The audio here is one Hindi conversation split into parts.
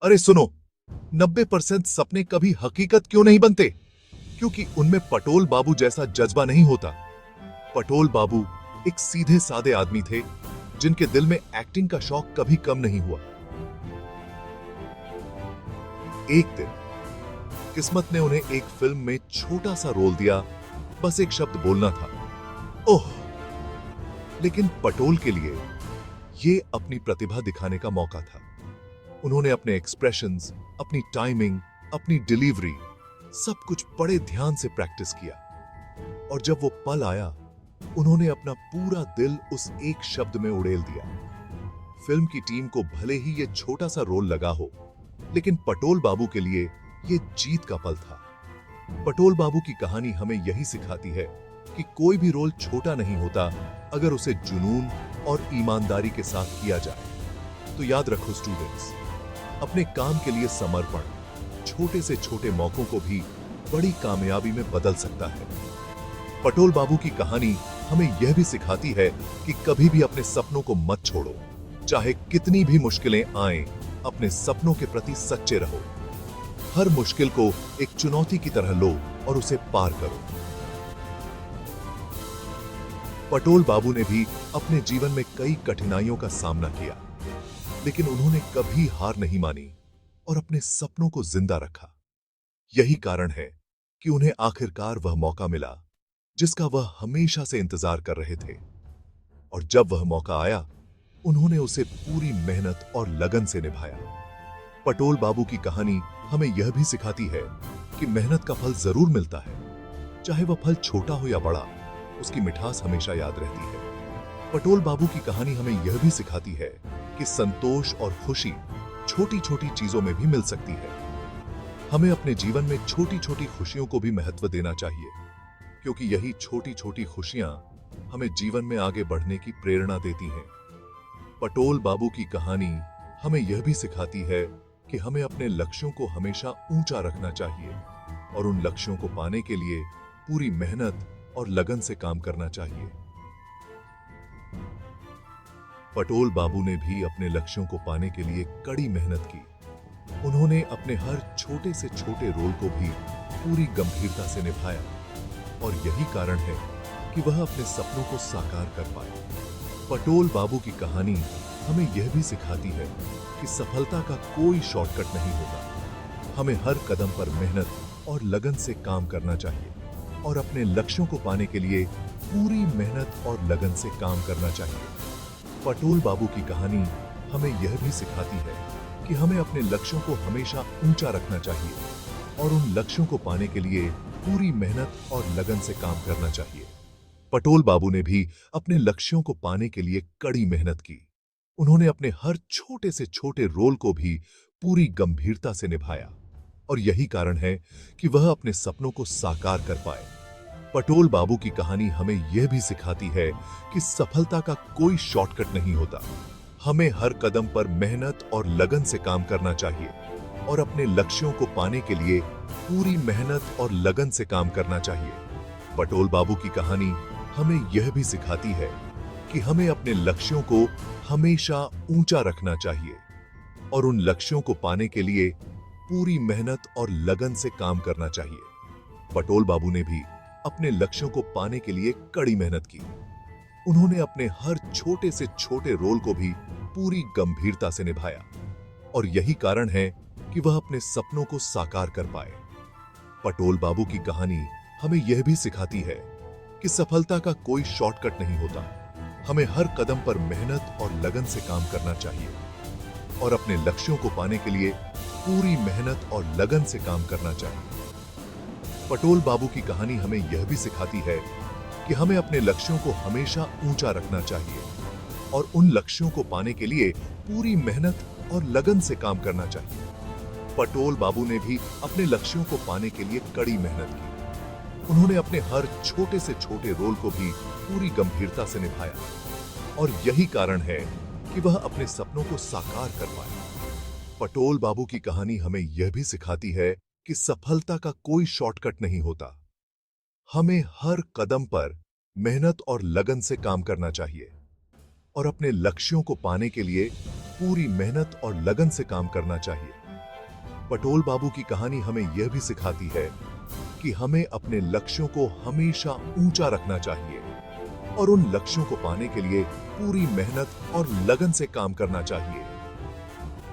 अरे सुनो, 90% सपने कभी हकीकत क्यों नहीं बनते? क्योंकि उनमें पटोल बाबू जैसा जज्बा नहीं होता। पटोल बाबू एक सीधे सादे आदमी थे जिनके दिल में एक्टिंग का शौक कभी कम नहीं हुआ। एक दिन किस्मत ने उन्हें एक फिल्म में छोटा सा रोल दिया, बस एक शब्द बोलना था, ओह। लेकिन पटोल के लिए यह अपनी प्रतिभा दिखाने का मौका था। उन्होंने अपने एक्सप्रेशंस, अपनी टाइमिंग, अपनी डिलीवरी, सब कुछ बड़े ध्यान से प्रैक्टिस किया। और जब वो पल आया, उन्होंने अपना पूरा दिल उस एक शब्द में उड़ेल दिया। फिल्म की टीम को भले ही यह छोटा सा रोल लगा हो, लेकिन पटोल बाबू के लिए यह जीत का पल था। पटोल बाबू की कहानी हमें यही सिखाती है कि कोई भी रोल छोटा नहीं होता अगर उसे जुनून और ईमानदारी के साथ किया जाए। तो याद रखो स्टूडेंट्स, अपने काम के लिए समर्पण छोटे से छोटे मौकों को भी बड़ी कामयाबी में बदल सकता है। पटोल बाबू की कहानी हमें यह भी सिखाती है कि कभी भी अपने सपनों को मत छोड़ो। चाहे कितनी भी मुश्किलें आएं, अपने सपनों के प्रति सच्चे रहो। हर मुश्किल को एक चुनौती की तरह लो और उसे पार करो। पटोल बाबू ने भी अपने जीवन में कई कठिनाइयों का सामना किया, लेकिन उन्होंने कभी हार नहीं मानी और अपने सपनों को जिंदा रखा। यही कारण है कि उन्हें आखिरकार वह मौका मिला जिसका वह हमेशा से इंतजार कर रहे थे। और जब वह मौका आया, उन्होंने उसे पूरी मेहनत और लगन से निभाया। पटोल बाबू की कहानी हमें यह भी सिखाती है कि मेहनत का फल जरूर मिलता है, चाहे वह फल छोटा हो या बड़ा, उसकी मिठास हमेशा याद रहती है। पटोल बाबू की कहानी हमें यह भी सिखाती है कि संतोष और खुशी छोटी छोटी चीजों में भी मिल सकती है। हमें अपने जीवन में छोटी छोटी खुशियों को भी महत्व देना चाहिए, क्योंकि यही छोटी छोटी खुशियां हमें जीवन में आगे बढ़ने की प्रेरणा देती हैं। पटोल बाबू की कहानी हमें यह भी सिखाती है कि हमें अपने लक्ष्यों को हमेशा ऊंचा रखना चाहिए और उन लक्ष्यों को पाने के लिए पूरी मेहनत और लगन से काम करना चाहिए। पटोल बाबू ने भी अपने लक्ष्यों को पाने के लिए कड़ी मेहनत की। उन्होंने अपने हर छोटे से छोटे रोल को भी पूरी गंभीरता से निभाया और यही कारण है कि वह अपने सपनों को साकार कर पाए। पटोल बाबू की कहानी हमें यह भी सिखाती है कि सफलता का कोई शॉर्टकट नहीं होता। हमें हर कदम पर मेहनत और लगन से काम करना चाहिए और अपने लक्ष्यों को पाने के लिए पूरी मेहनत और लगन से काम करना चाहिए। पटोल बाबू की कहानी हमें यह भी सिखाती है कि हमें अपने लक्ष्यों को हमेशा ऊंचा रखना चाहिए और उन लक्ष्यों को पाने के लिए पूरी मेहनत और लगन से काम करना चाहिए। पटोल बाबू ने भी अपने लक्ष्यों को पाने के लिए कड़ी मेहनत की। उन्होंने अपने हर छोटे से छोटे रोल को भी पूरी गंभीरता से निभाया और यही कारण है कि वह अपने सपनों को साकार कर पाए। पटोल बाबू की कहानी हमें यह भी सिखाती है कि सफलता का कोई शॉर्टकट नहीं होता। हमें हर कदम पर मेहनत और लगन से काम करना चाहिए और अपने लक्ष्यों को पाने के लिए पूरी मेहनत और लगन से काम करना चाहिए। पटोल बाबू की कहानी हमें यह भी सिखाती है कि हमें अपने लक्ष्यों को हमेशा ऊंचा रखना चाहिए और उन लक्ष्यों को पाने के लिए पूरी मेहनत और लगन से काम करना चाहिए। पटोल बाबू ने भी अपने लक्ष्यों को पाने के लिए कड़ी मेहनत की। उन्होंने अपने हर छोटे से छोटे रोल को भी पूरी गंभीरता से निभाया और यही कारण है कि वह अपने सपनों को साकार कर पाए। पटोल बाबू की कहानी हमें यह भी सिखाती है कि सफलता का कोई शॉर्टकट नहीं होता। हमें हर कदम पर मेहनत और लगन से काम करना चाहिए और अपने लक्ष्यों को पाने के लिए पूरी मेहनत और लगन से काम करना चाहिए। पटोल बाबू की कहानी हमें यह भी सिखाती है कि हमें अपने लक्ष्यों को हमेशा ऊंचा रखना चाहिए और उन लक्ष्यों को पाने के लिए पूरी मेहनत और लगन से काम करना चाहिए। पटोल बाबू ने भी अपने लक्ष्यों को पाने के लिए कड़ी मेहनत की। उन्होंने अपने हर छोटे से छोटे रोल को भी पूरी गंभीरता से निभाया और यही कारण है कि वह अपने सपनों को साकार कर पाए। पटोल बाबू की कहानी हमें यह भी सिखाती है कि सफलता का कोई शॉर्टकट नहीं होता। हमें हर कदम पर मेहनत और लगन से काम करना चाहिए और अपने लक्ष्यों को पाने के लिए पूरी मेहनत और लगन से काम करना चाहिए। पटोल बाबू की कहानी हमें यह भी सिखाती है कि हमें अपने लक्ष्यों को हमेशा ऊंचा रखना चाहिए और उन लक्ष्यों को पाने के लिए पूरी मेहनत और लगन से काम करना चाहिए।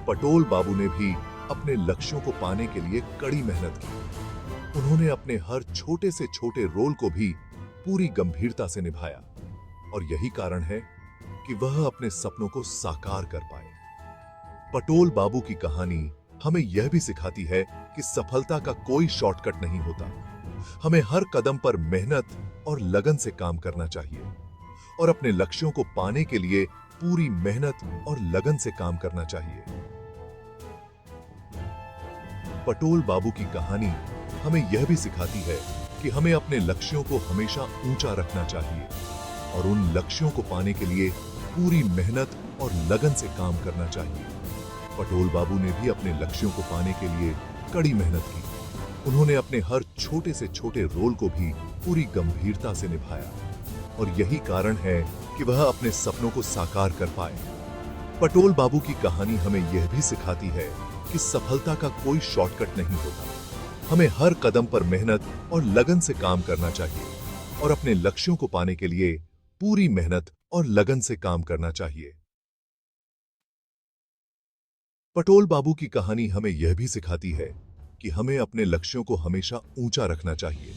पटोल बाबू ने भी अपने लक्ष्यों को पाने के लिए कड़ी मेहनत की। उन्होंने अपने हर छोटे से छोटे रोल को भी पूरी गंभीरता से निभाया और यही कारण है कि वह अपने सपनों को साकार कर पाए। पटोल बाबू की कहानी हमें यह भी सिखाती है कि सफलता का कोई शॉर्टकट नहीं होता। हमें हर कदम पर मेहनत और लगन से काम करना चाहिए और अपने लक्ष्यों को पाने के लिए पूरी मेहनत और लगन से काम करना चाहिए। पटोल बाबू की कहानी हमें यह भी सिखाती है कि हमें अपने लक्ष्यों को हमेशा ऊंचा रखना चाहिए और उन लक्ष्यों को पाने के लिए पूरी मेहनत और लगन से काम करना चाहिए। पटोल बाबू ने भी अपने लक्ष्यों को पाने के लिए कड़ी मेहनत की। उन्होंने अपने हर छोटे से छोटे रोल को भी पूरी गंभीरता से निभाया और यही कारण है कि वह अपने सपनों को साकार कर पाए। पटोल बाबू की कहानी हमें यह भी सिखाती है कि सफलता का कोई शॉर्टकट नहीं होता। हमें हर कदम पर मेहनत और लगन से काम करना चाहिए और अपने लक्ष्यों को पाने के लिए पूरी मेहनत और लगन से काम करना चाहिए। पटोल बाबू की कहानी हमें यह भी सिखाती है कि हमें अपने लक्ष्यों को हमेशा ऊंचा रखना चाहिए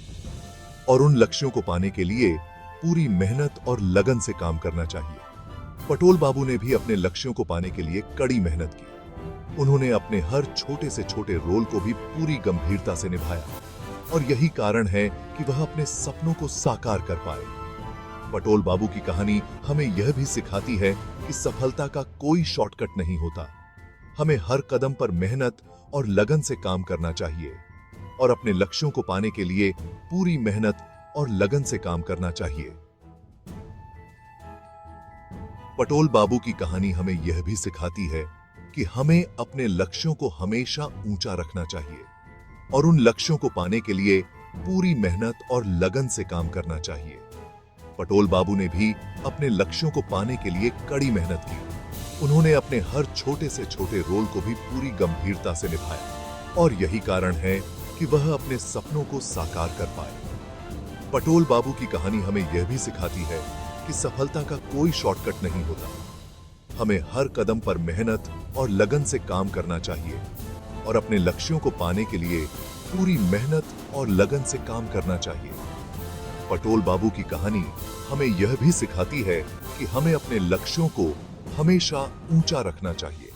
और उन लक्ष्यों को पाने के लिए पूरी मेहनत और लगन से काम करना चाहिए। पटोल बाबू ने भी अपने लक्ष्यों को पाने के लिए कड़ी मेहनत की। उन्होंने अपने हर छोटे से छोटे रोल को भी पूरी गंभीरता से निभाया और यही कारण है कि वह अपने सपनों को साकार कर पाए। पटोल बाबू की कहानी हमें यह भी सिखाती है कि सफलता का कोई शॉर्टकट नहीं होता। हमें हर कदम पर मेहनत और लगन से काम करना चाहिए और अपने लक्ष्यों को पाने के लिए पूरी मेहनत और लगन से काम करना चाहिए। पटोल बाबू की कहानी हमें यह भी सिखाती है कि हमें अपने लक्ष्यों को हमेशा ऊंचा रखना चाहिए और उन लक्ष्यों को पाने के लिए पूरी मेहनत और लगन से काम करना चाहिए। पटोल बाबू ने भी अपने लक्ष्यों को पाने के लिए कड़ी मेहनत की। उन्होंने अपने हर छोटे से छोटे रोल को भी पूरी गंभीरता से निभाया और यही कारण है कि वह अपने सपनों को साकार कर पाए। पटोल बाबू की कहानी हमें यह भी सिखाती है कि सफलता का कोई शॉर्टकट नहीं होता। हमें हर कदम पर मेहनत और लगन से काम करना चाहिए और अपने लक्ष्यों को पाने के लिए पूरी मेहनत और लगन से काम करना चाहिए। पटोल बाबू की कहानी हमें यह भी सिखाती है कि हमें अपने लक्ष्यों को हमेशा ऊंचा रखना चाहिए